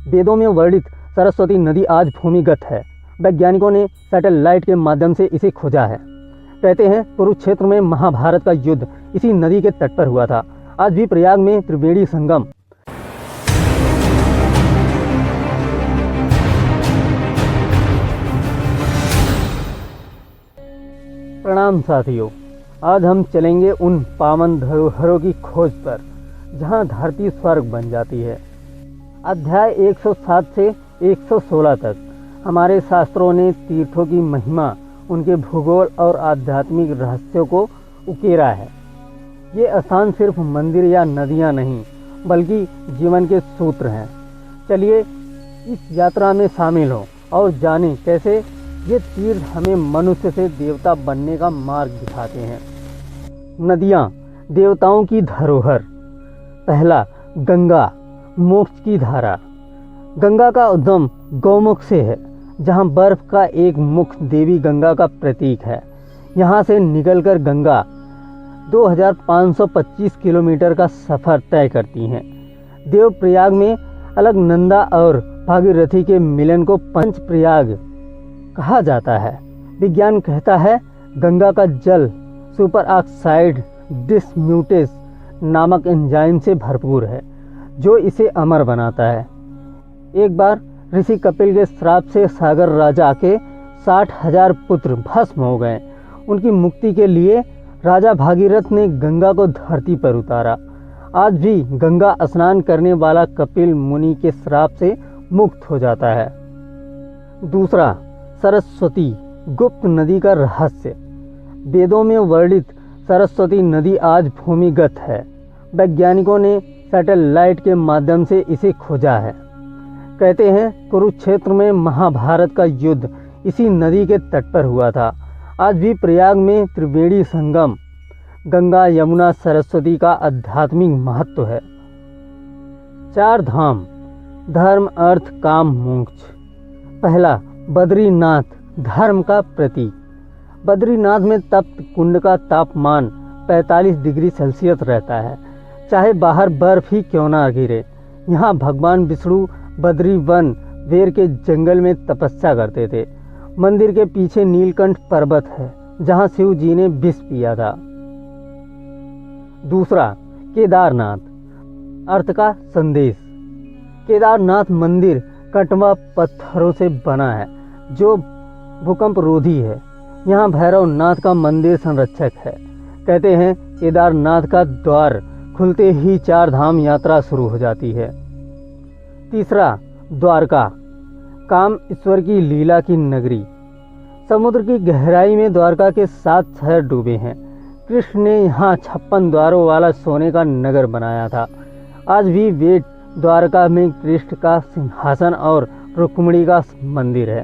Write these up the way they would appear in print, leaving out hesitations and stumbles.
वेदों में वर्णित सरस्वती नदी आज भूमिगत है। वैज्ञानिकों ने सैटेलाइट के माध्यम से इसे खोजा है। कहते हैं कुरुक्षेत्र में महाभारत का युद्ध इसी नदी के तट पर हुआ था। आज भी प्रयाग में त्रिवेणी संगम प्रणाम साथियों, आज हम चलेंगे उन पावन धरोहरों की खोज पर जहां धरती स्वर्ग बन जाती है। अध्याय 107 से 116 तक हमारे शास्त्रों ने तीर्थों की महिमा, उनके भूगोल और आध्यात्मिक रहस्यों को उकेरा है। ये स्थान सिर्फ मंदिर या नदियां नहीं, बल्कि जीवन के सूत्र हैं। चलिए इस यात्रा में शामिल हों और जानें कैसे ये तीर्थ हमें मनुष्य से देवता बनने का मार्ग दिखाते हैं। नदियां, देवताओं की धरोहर। पहला, गंगा, मोक्ष की धारा। गंगा का उद्गम गौमुख से है, जहां बर्फ का एक मुख देवी गंगा का प्रतीक है। यहां से निकलकर गंगा 2525 किलोमीटर का सफर तय करती हैं। देवप्रयाग में अलकनंदा और भागीरथी के मिलन को पंचप्रयाग कहा जाता है। विज्ञान कहता है गंगा का जल सुपर ऑक्साइड डिसम्यूटेस नामक एंजाइम से भरपूर है, जो इसे अमर बनाता है। एक बार ऋषि कपिल के श्राप से सागर राजा के 60,000 पुत्र भस्म हो गए। उनकी मुक्ति के लिए राजा भागीरथ ने गंगा को धरती पर उतारा। आज भी गंगा स्नान करने वाला कपिल मुनि के श्राप से मुक्त हो जाता है। दूसरा, सरस्वती, गुप्त नदी का रहस्य। वेदों में वर्णित सरस्वती नदी आज भूमिगत है। वैज्ञानिकों ने सैटेलाइट के माध्यम से इसे खोजा है। कहते हैं कुरुक्षेत्र में महाभारत का युद्ध इसी नदी के तट पर हुआ था। आज भी प्रयाग में त्रिवेणी संगम, गंगा यमुना सरस्वती का आध्यात्मिक महत्व है। 4 धाम, धर्म अर्थ काम मोक्ष। पहला, बद्रीनाथ, धर्म का प्रतीक। बद्रीनाथ में तप्त कुंड का तापमान 45 डिग्री सेल्सियस रहता है, चाहे बाहर बर्फ ही क्यों ना गिरे। यहाँ भगवान विष्णु बद्री वन वेर के जंगल में तपस्या करते थे। मंदिर के पीछे नीलकंठ पर्वत है, जहाँ शिव जी ने विष पिया था। दूसरा, केदारनाथ, अर्थ का संदेश। केदारनाथ मंदिर कटवा पत्थरों से बना है, जो भूकंप रोधी है। यहाँ भैरवनाथ का मंदिर संरक्षक है। कहते हैं केदारनाथ का द्वार खुलते ही 4 धाम यात्रा शुरू हो जाती है। तीसरा, द्वारका, काम ईश्वर की लीला की नगरी। समुद्र की गहराई में द्वारका के 7 शहर डूबे हैं। कृष्ण ने यहाँ 56 द्वारों वाला सोने का नगर बनाया था। आज भी वे द्वारका में कृष्ण का सिंहासन और रुक्मिणी का मंदिर है।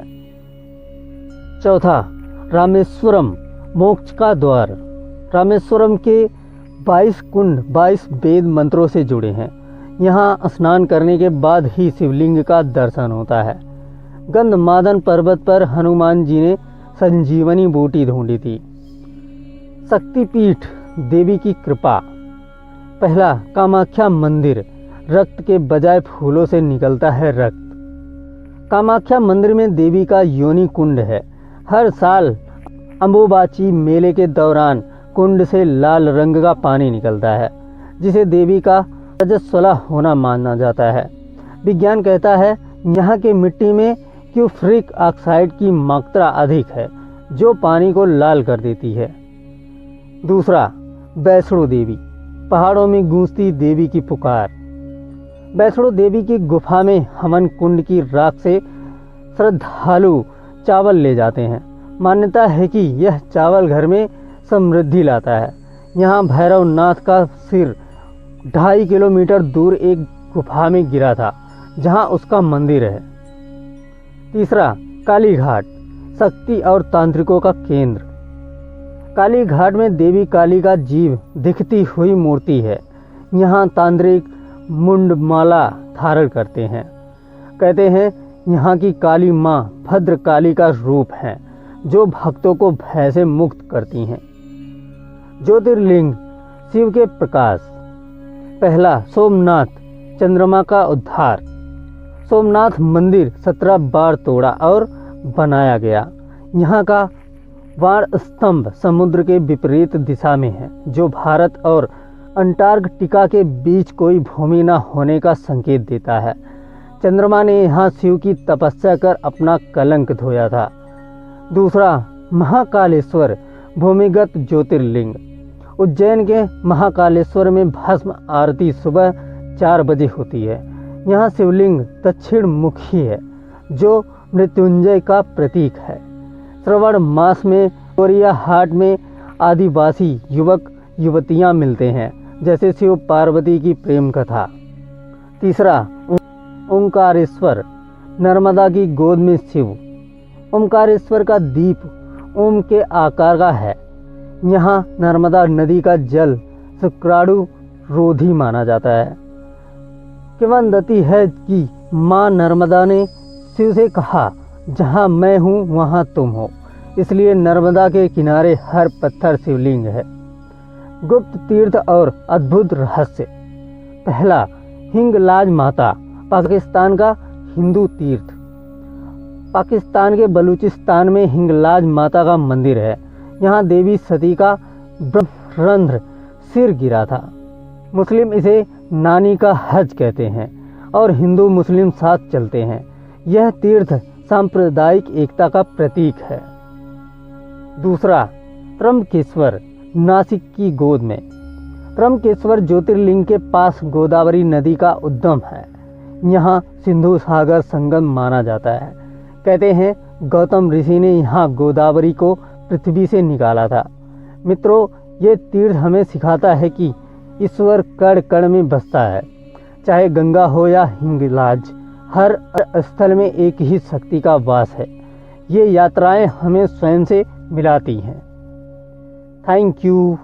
चौथा, रामेश्वरम, मोक्ष का द्वार। रामेश्वरम के 22 कुंड 22 वेद मंत्रों से जुड़े हैं। यहाँ स्नान करने के बाद ही शिवलिंग का दर्शन होता है। गंधमादन पर्वत पर हनुमान जी ने संजीवनी बूटी ढूंढी थी। शक्तिपीठ, देवी की कृपा। पहला, कामाख्या मंदिर, रक्त के बजाय फूलों से निकलता है रक्त। कामाख्या मंदिर में देवी का योनि कुंड है। हर साल अंबुबाची मेले के दौरान कुंड से लाल रंग का पानी निकलता है, जिसे देवी का रजस्वला होना माना जाता है। विज्ञान कहता है यहाँ के मिट्टी में क्यूफरिक ऑक्साइड की मात्रा अधिक है, जो पानी को लाल कर देती है। दूसरा, वैष्णो देवी, पहाड़ों में गूंजती देवी की पुकार। वैष्णो देवी की गुफा में हवन कुंड की राख से श्रद्धालु चावल ले जाते हैं। मान्यता है कि यह चावल घर में समृद्धि लाता है। यहाँ भैरवनाथ का सिर 2.5 किलोमीटर दूर एक गुफा में गिरा था, जहाँ उसका मंदिर है। तीसरा, काली घाट, शक्ति और तांत्रिकों का केंद्र। काली घाट में देवी काली का जीव दिखती हुई मूर्ति है। यहाँ तांत्रिक मुंडमाला धारण करते हैं। कहते हैं यहाँ की काली माँ भद्रकाली का रूप है, जो भक्तों को भय से मुक्त करती हैं। ज्योतिर्लिंग, शिव के प्रकाश। पहला, सोमनाथ, चंद्रमा का उद्धार। सोमनाथ मंदिर 17 बार तोड़ा और बनाया गया। यहाँ का वाण स्तंभ समुद्र के विपरीत दिशा में है, जो भारत और अंटार्कटिका के बीच कोई भूमि न होने का संकेत देता है। चंद्रमा ने यहाँ शिव की तपस्या कर अपना कलंक धोया था। दूसरा, महाकालेश्वर भूमिगत ज्योतिर्लिंग। उज्जैन के महाकालेश्वर में भस्म आरती सुबह 4 बजे होती है। यहाँ शिवलिंग दक्षिण मुखी है, जो मृत्युंजय का प्रतीक है। श्रावण मास में गोरिया हाट में आदिवासी युवक युवतियाँ मिलते हैं, जैसे शिव पार्वती की प्रेम कथा। तीसरा, ओंकारेश्वर नर्मदा की गोद में शिव। ओंकारेश्वर का दीप ओम के आकार का है। यहाँ नर्मदा नदी का जल शुक्राणु रोधी माना जाता है। किंवदंती है कि माँ नर्मदा ने शिव से कहा, जहाँ मैं हूँ वहाँ तुम हो। इसलिए नर्मदा के किनारे हर पत्थर शिवलिंग है। गुप्त तीर्थ और अद्भुत रहस्य। पहला, हिंगलाज माता, पाकिस्तान का हिंदू तीर्थ। पाकिस्तान के बलूचिस्तान में हिंगलाज माता का मंदिर है। यहाँ देवी सती का ब्रह्मरंध्र सिर गिरा था। मुस्लिम इसे नानी का हज कहते हैं और हिंदू मुस्लिम साथ चलते हैं। यह तीर्थ सांप्रदायिक एकता का प्रतीक है। दूसरा, त्र्यंबकेश्वर नासिक की गोद में। त्र्यंबकेश्वर ज्योतिर्लिंग के पास गोदावरी नदी का उद्गम है। यहाँ सिंधु सागर संगम माना जाता है। कहते हैं गौतम ऋषि ने यहाँ गोदावरी को पृथ्वी से निकाला था। मित्रों, ये तीर्थ हमें सिखाता है कि ईश्वर कण कण में बसता है। चाहे गंगा हो या हिंगलाज, हर स्थल में एक ही शक्ति का वास है। ये यात्राएं हमें स्वयं से मिलाती हैं। Thank you.